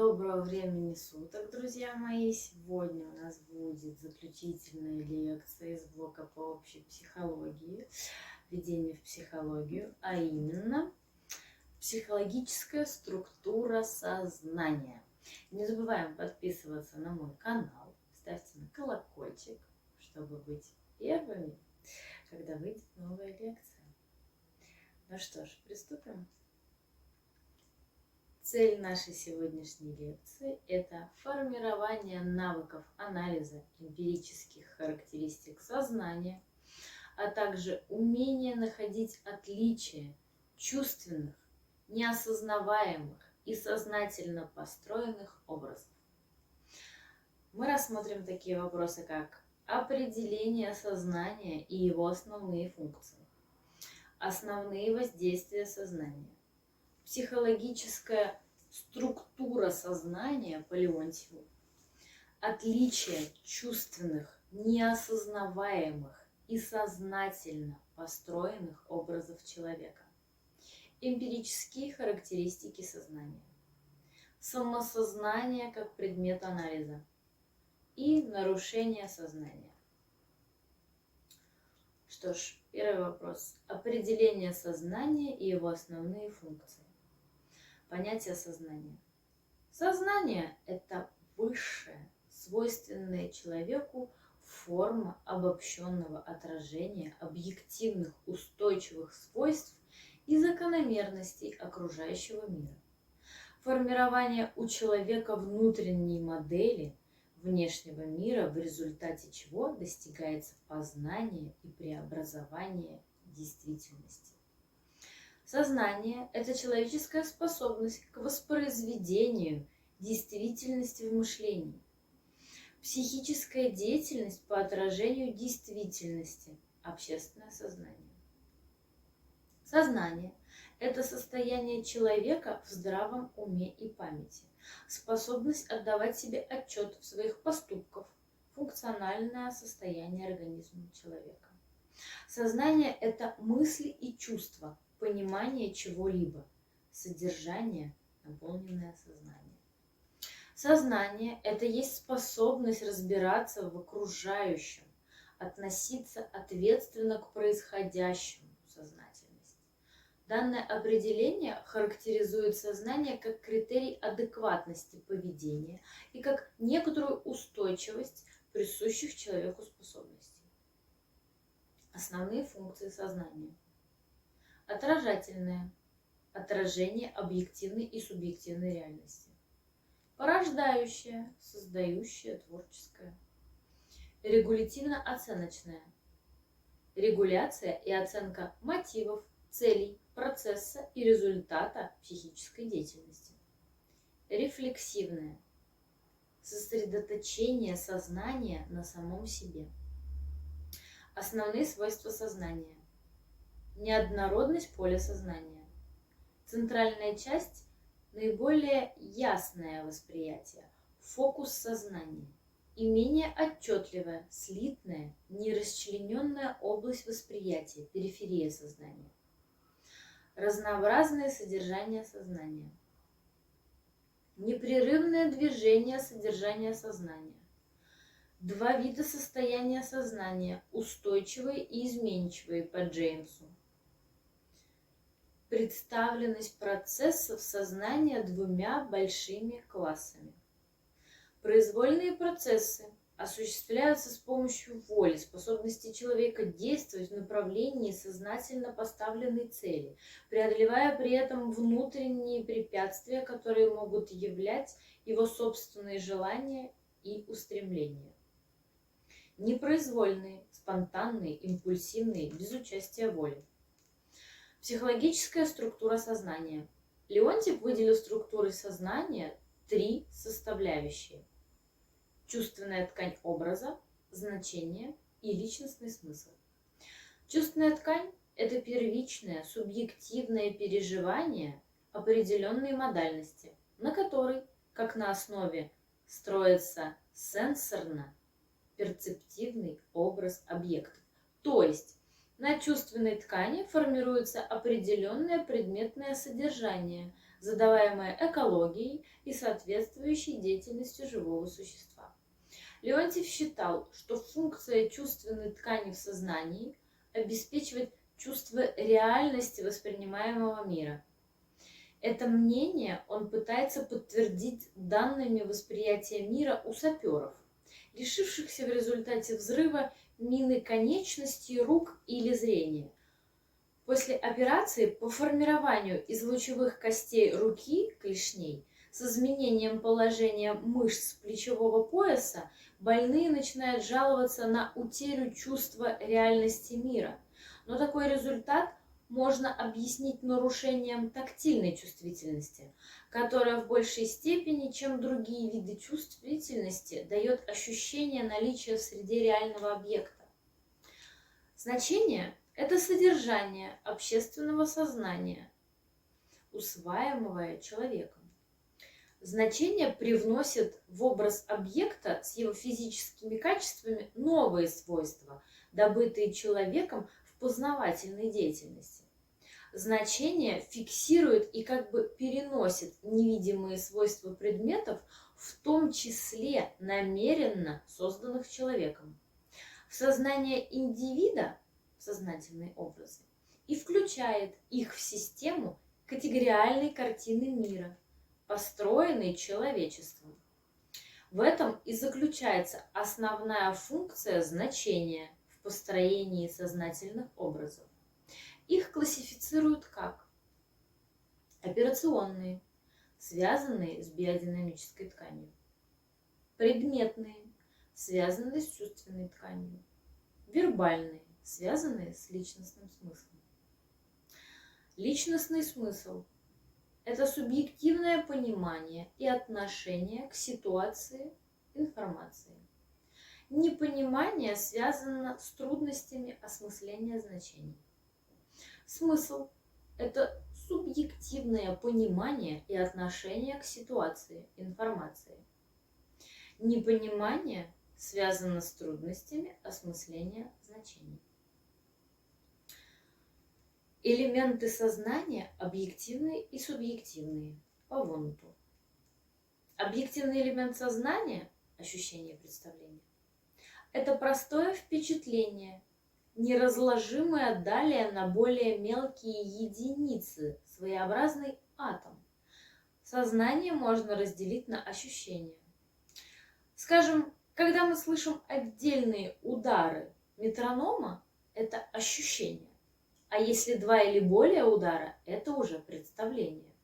Доброго времени суток, друзья мои! Сегодня у нас будет заключительная лекция из блока по общей психологии, введение в психологию, а именно психологическая структура сознания. Не забываем подписываться на мой канал, ставьте на колокольчик, чтобы быть первыми, когда выйдет новая лекция. Ну что ж, приступим. Цель нашей сегодняшней лекции – это формирование навыков анализа эмпирических характеристик сознания, а также умение находить отличия чувственных, неосознаваемых и сознательно построенных образов. Мы рассмотрим такие вопросы, как определение сознания и его основные функции, основные воздействия сознания, психологическая структура сознания по Леонтьеву, отличие чувственных, неосознаваемых и сознательно построенных образов человека, эмпирические характеристики сознания, самосознание как предмет анализа и нарушение сознания. Что ж, первый вопрос. Определение сознания и его основные функции. Понятие сознания. Сознание – это высшая, свойственная человеку форма обобщенного отражения объективных устойчивых свойств и закономерностей окружающего мира. Формирование у человека внутренней модели внешнего мира, в результате чего достигается познание и преобразование действительности. Сознание – это человеческая способность к воспроизведению действительности в мышлении. Психическая деятельность по отражению действительности – общественное сознание. Сознание – это состояние человека в здравом уме и памяти, способность отдавать себе отчет в своих поступках, функциональное состояние организма человека. Сознание – это мысли и чувства, понимание чего-либо, содержание, наполненное сознание. Сознание – это есть способность разбираться в окружающем, относиться ответственно к происходящему, сознательность. Данное определение характеризует сознание как критерий адекватности поведения и как некоторую устойчивость присущих человеку способностей. Основные функции сознания. Отражательное – отражение объективной и субъективной реальности. Порождающее – создающее, творческое. Регулятивно-оценочное – регуляция и оценка мотивов, целей, процесса и результата психической деятельности. Рефлексивное – сосредоточение сознания на самом себе. Основные свойства сознания. Неоднородность поля сознания. Центральная часть – наиболее ясное восприятие, фокус сознания и менее отчетливая, слитная, нерасчлененная область восприятия, периферия сознания. Разнообразное содержание сознания. Непрерывное движение содержания сознания. Два вида состояния сознания – устойчивые и изменчивые по Джеймсу. Представленность процессов сознания двумя большими классами. Произвольные процессы осуществляются с помощью воли, способности человека действовать в направлении сознательно поставленной цели, преодолевая при этом внутренние препятствия, которые могут являть его собственные желания и устремления. Непроизвольные, спонтанные, импульсивные, без участия воли. Психологическая структура сознания. Леонтьев выделил структурой сознания три составляющие: чувственная ткань образа, значение и личностный смысл. Чувственная ткань – это первичное, субъективное переживание определенной модальности, на которой, как на основе, строится сенсорно-перцептивный образ объектов. То есть на чувственной ткани формируется определенное предметное содержание, задаваемые экологией и соответствующей деятельностью живого существа. Леонтьев считал, что функция чувственной ткани в сознании обеспечивает чувство реальности воспринимаемого мира. Это мнение он пытается подтвердить данными восприятия мира у саперов, лишившихся в результате взрыва мины конечностей, рук или зрения. После операции по формированию из лучевых костей руки, клешней, с изменением положения мышц плечевого пояса, больные начинают жаловаться на утерю чувства реальности мира. Но такой результат можно объяснить нарушением тактильной чувствительности, которая в большей степени, чем другие виды чувствительности, дает ощущение наличия в среде реального объекта. Значение – это содержание общественного сознания, усваиваемое человеком. Значение привносит в образ объекта с его физическими качествами новые свойства, добытые человеком в познавательной деятельности. Значение фиксирует и как бы переносит невидимые свойства предметов, в том числе намеренно созданных человеком, в сознание индивида, в сознательные образы, и включает их в систему категориальной картины мира, построенной человечеством. В этом и заключается основная функция значения в построении сознательных образов. Их классифицируют как операционные, связанные с биодинамической тканью, предметные, связанные с чувственной тканью, вербальные, связанные с личностным смыслом. Личностный смысл – это субъективное понимание и отношение к ситуации информации. Непонимание связано с трудностями осмысления значений. Смысл – это субъективное понимание и отношение к ситуации информации. Непонимание связано с трудностями осмысления значений. Элементы сознания объективные и субъективные по Вонту. Объективный элемент сознания – ощущение представления – это простое впечатление, неразложимое далее на более мелкие единицы, своеобразный атом. Сознание можно разделить на ощущения. Скажем, когда мы слышим отдельные удары метронома, это ощущение. А если два или более удара, это уже представление.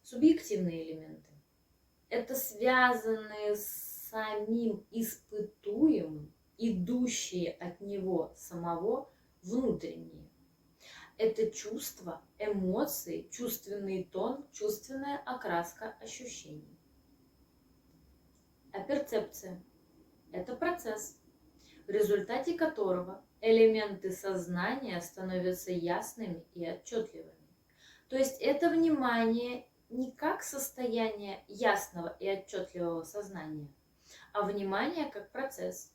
Субъективные элементы – это связанные с самим испытуемым, идущие от него самого внутренние. Это чувства, эмоции, чувственный тон, чувственная окраска ощущений. А перцепция – это процесс, в результате которого элементы сознания становятся ясными и отчетливыми. То есть это внимание не как состояние ясного и отчетливого сознания, а внимание как процесс.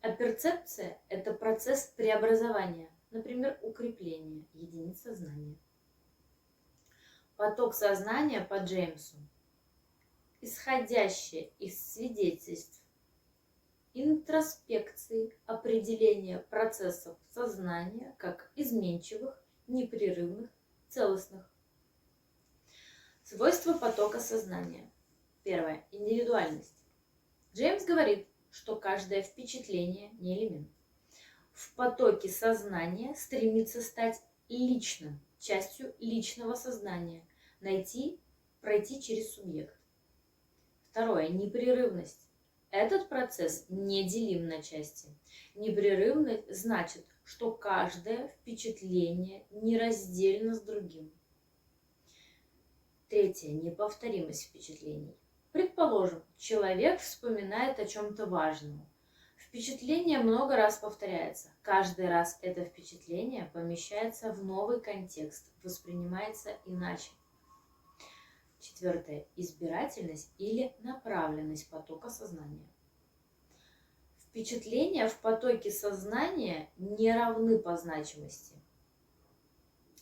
А перцепция – это процесс преобразования, например, укрепления единиц сознания. Поток сознания по Джеймсу, исходящий из свидетельств интроспекции, определения процессов сознания как изменчивых, непрерывных, целостных. Свойства потока сознания. Первое. Индивидуальность. Джеймс говорит, что каждое впечатление не элемент. В потоке сознания стремится стать личным, частью личного сознания, пройти через субъект. Второе. Непрерывность. Этот процесс неделим на части. Непрерывность значит, что каждое впечатление нераздельно с другим. Третье. Неповторимость впечатлений. Предположим, человек вспоминает о чем-то важном. Впечатление много раз повторяется. Каждый раз это впечатление помещается в новый контекст, воспринимается иначе. Четвертое. Избирательность или направленность потока сознания. Впечатления в потоке сознания не равны по значимости.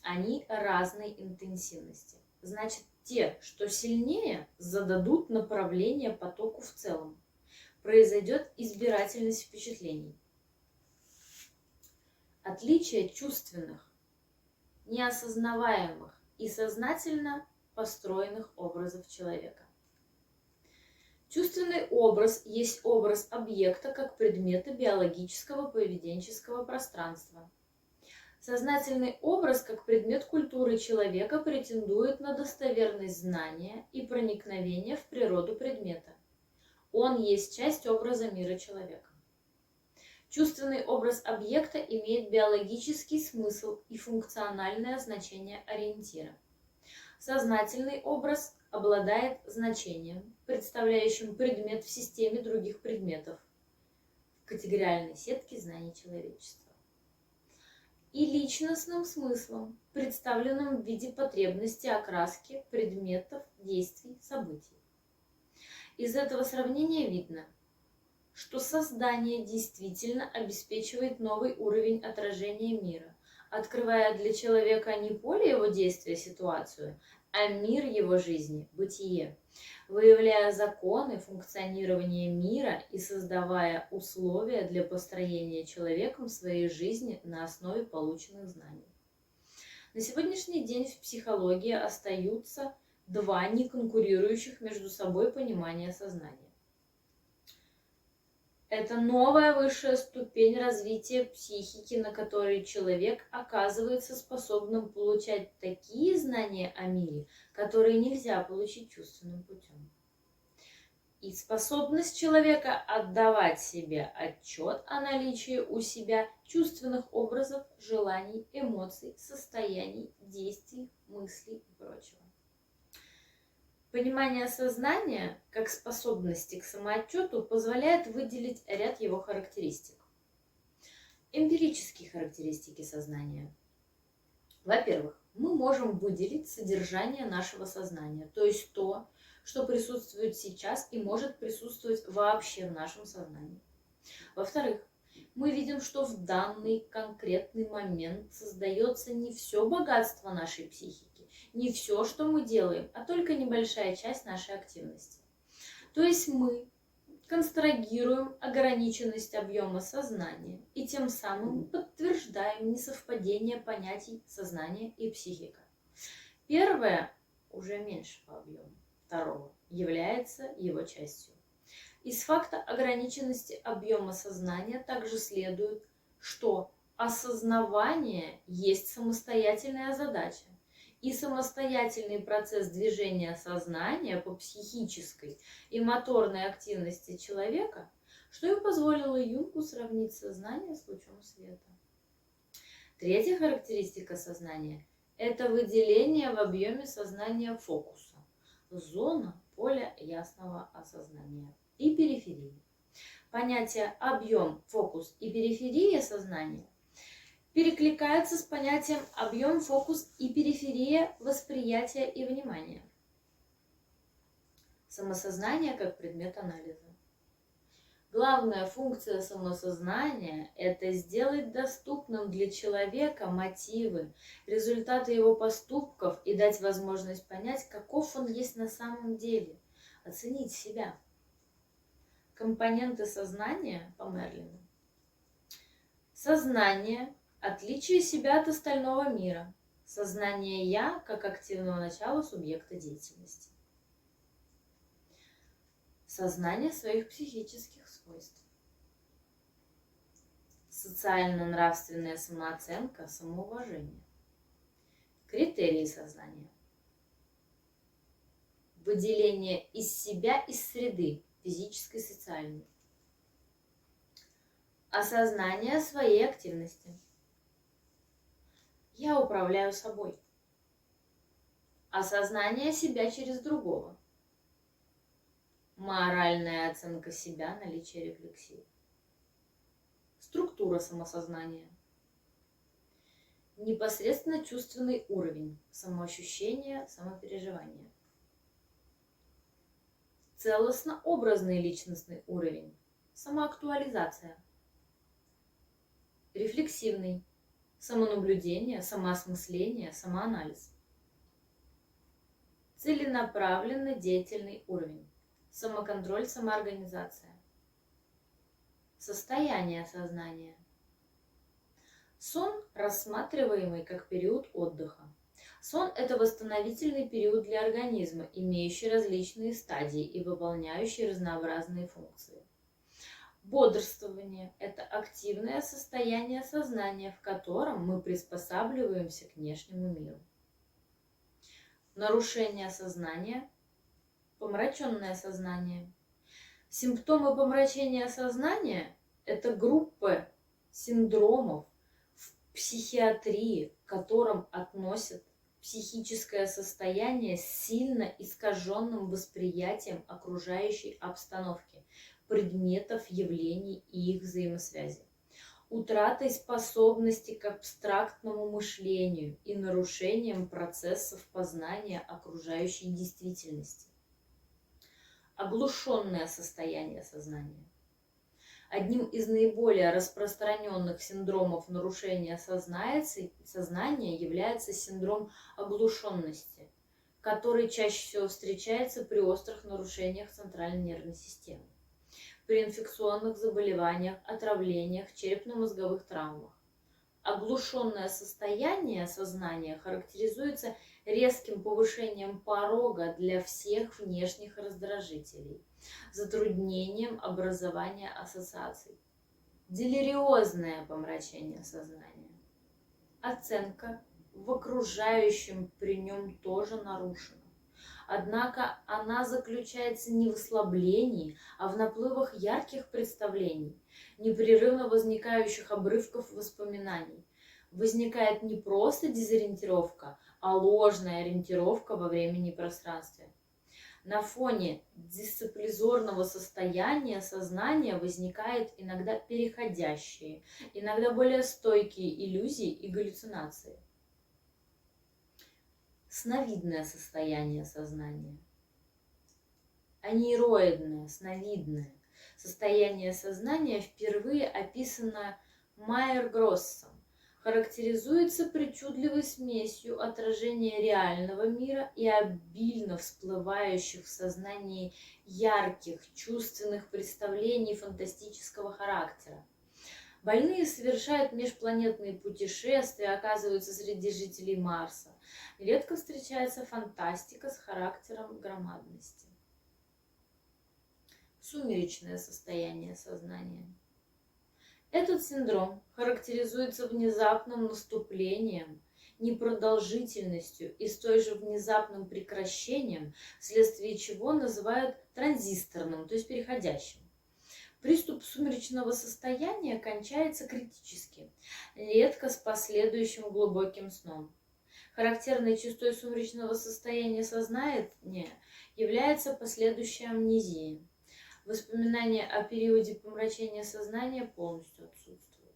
они разной интенсивности. Значит, те, что сильнее, зададут направление потоку в целом. Произойдет избирательность впечатлений. Отличие чувственных, неосознаваемых и сознательно построенных образов человека. Чувственный образ есть образ объекта как предмета биологического поведенческого пространства. Сознательный образ как предмет культуры человека претендует на достоверность знания и проникновение в природу предмета. Он есть часть образа мира человека. Чувственный образ объекта имеет биологический смысл и функциональное значение ориентира. Сознательный образ обладает значением, представляющим предмет в системе других предметов, в категориальной сетке знаний человечества, и личностным смыслом, представленным в виде потребности окраски предметов, действий, событий. Из этого сравнения видно, что создание действительно обеспечивает новый уровень отражения мира, открывая для человека не поле его действия, ситуацию, а мир его жизни, бытие, выявляя законы функционирования мира и создавая условия для построения человеком своей жизни на основе полученных знаний. На сегодняшний день в психологии остаются два неконкурирующих между собой понимания сознания. Это новая высшая ступень развития психики, на которой человек оказывается способным получать такие знания о мире, которые нельзя получить чувственным путем. И способность человека отдавать себе отчет о наличии у себя чувственных образов, желаний, эмоций, состояний, действий, мыслей и прочего. Понимание сознания как способности к самоотчету позволяет выделить ряд его характеристик. Эмпирические характеристики сознания. Во-первых, мы можем выделить содержание нашего сознания, то есть то, что присутствует сейчас и может присутствовать вообще в нашем сознании. Во-вторых, мы видим, что в данный конкретный момент создается не все богатство нашей психики, не все, что мы делаем, а только небольшая часть нашей активности. То есть мы констрагируем ограниченность объема сознания и тем самым подтверждаем несовпадение понятий сознания и психика. Первое уже меньше по объему, второго является его частью. Из факта ограниченности объема сознания также следует, что осознавание есть самостоятельная задача, и самостоятельный процесс движения сознания по психической и моторной активности человека, что и позволило Юнгу сравнить сознание с лучом света. Третья характеристика сознания – это выделение в объеме сознания фокуса, зона поля ясного осознания и периферии. Понятие объем, фокус и периферия сознания перекликаются с понятием объем, фокус и периферия восприятия и внимания. Самосознание как предмет анализа. Главная функция самосознания – это сделать доступным для человека мотивы, результаты его поступков и дать возможность понять, каков он есть на самом деле, оценить себя. Компоненты сознания по Мерлину. Сознание – отличие себя от остального мира. Сознание «я» как активного начала субъекта деятельности. Сознание своих психических свойств. Социально-нравственная самооценка, самоуважение. Критерии сознания. Выделение из себя, из среды, физической, социальной. Осознание своей активности. Я управляю собой. Осознание себя через другого. Моральная оценка себя, наличие рефлексии. Структура самосознания. Непосредственно чувственный уровень, самоощущение, самопереживание. Целостно-образный личностный уровень, самоактуализация. Рефлексивный, самонаблюдение, самоосмысление, самоанализ. Целенаправленный деятельный уровень. Самоконтроль, самоорганизация. Состояние сознания. Сон, рассматриваемый как период отдыха. Сон – это восстановительный период для организма, имеющий различные стадии и выполняющий разнообразные функции. Бодрствование – это активное состояние сознания, в котором мы приспосабливаемся к внешнему миру. Нарушение сознания, помраченное сознание. Симптомы помрачения сознания – это группы синдромов в психиатрии, к которым относят психическое состояние с сильно искаженным восприятием окружающей обстановки, предметов, явлений и их взаимосвязи, утратой способности к абстрактному мышлению и нарушением процессов познания окружающей действительности. Оглушенное состояние сознания. Одним из наиболее распространенных синдромов нарушения сознания является синдром оглушенности, который чаще всего встречается при острых нарушениях центральной нервной системы, при инфекционных заболеваниях, отравлениях, черепно-мозговых травмах. Оглушенное состояние сознания характеризуется резким повышением порога для всех внешних раздражителей, затруднением образования ассоциаций. Делириозное помрачение сознания. Оценка в окружающем при нем тоже нарушена. Однако она заключается не в ослаблении, а в наплывах ярких представлений, непрерывно возникающих обрывков воспоминаний. Возникает не просто дезориентировка, а ложная ориентировка во времени и пространстве. На фоне дисциплизорного состояния сознания возникают иногда переходящие, иногда более стойкие иллюзии и галлюцинации. Сновидное состояние сознания. Анейроидное, сновидное состояние сознания впервые описано Майер-Гроссом. Характеризуется причудливой смесью отражения реального мира и обильно всплывающих в сознании ярких чувственных представлений фантастического характера. Больные совершают межпланетные путешествия, оказываются среди жителей Марса. Редко встречается фантастика с характером громадности. Сумеречное состояние сознания. Этот синдром характеризуется внезапным наступлением, непродолжительностью и столь же внезапным прекращением, вследствие чего называют транзисторным, то есть переходящим. Приступ сумеречного состояния кончается критически, редко с последующим глубоким сном. Характерной чертой сумеречного состояния сознания является последующая амнезия. Воспоминания о периоде помрачения сознания полностью отсутствуют.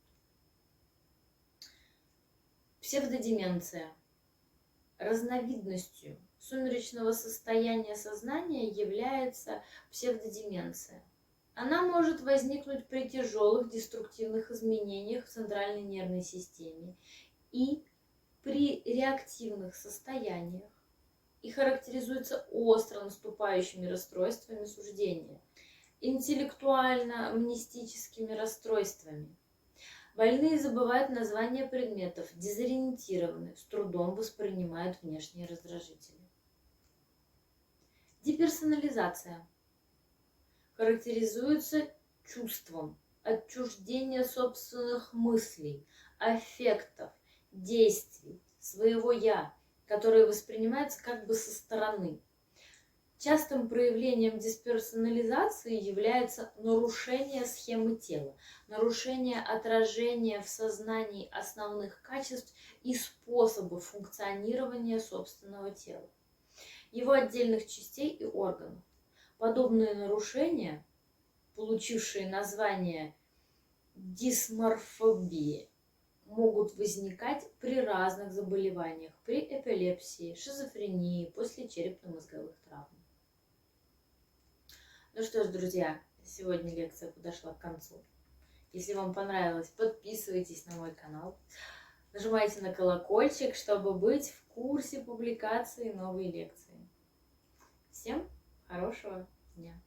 Псевдодеменция. Разновидностью сумеречного состояния сознания является псевдодеменция. Она может возникнуть при тяжелых деструктивных изменениях в центральной нервной системе и при реактивных состояниях и характеризуется остро наступающими расстройствами суждения, интеллектуально-амнистическими расстройствами. Больные забывают названия предметов, дезориентированы, с трудом воспринимают внешние раздражители. Деперсонализация. Характеризуется чувством отчуждения собственных мыслей, аффектов, действий, своего «я», которые воспринимаются как бы со стороны. Частым проявлением дисперсонализации является нарушение схемы тела, нарушение отражения в сознании основных качеств и способов функционирования собственного тела, его отдельных частей и органов. Подобные нарушения, получившие название дисморфобии, могут возникать при разных заболеваниях, при эпилепсии, шизофрении, после черепно-мозговых травм. Ну что ж, друзья, сегодня лекция подошла к концу. Если вам понравилось, подписывайтесь на мой канал, Нажимайте на колокольчик, чтобы быть в курсе публикации новой лекции. Всем хорошего дня!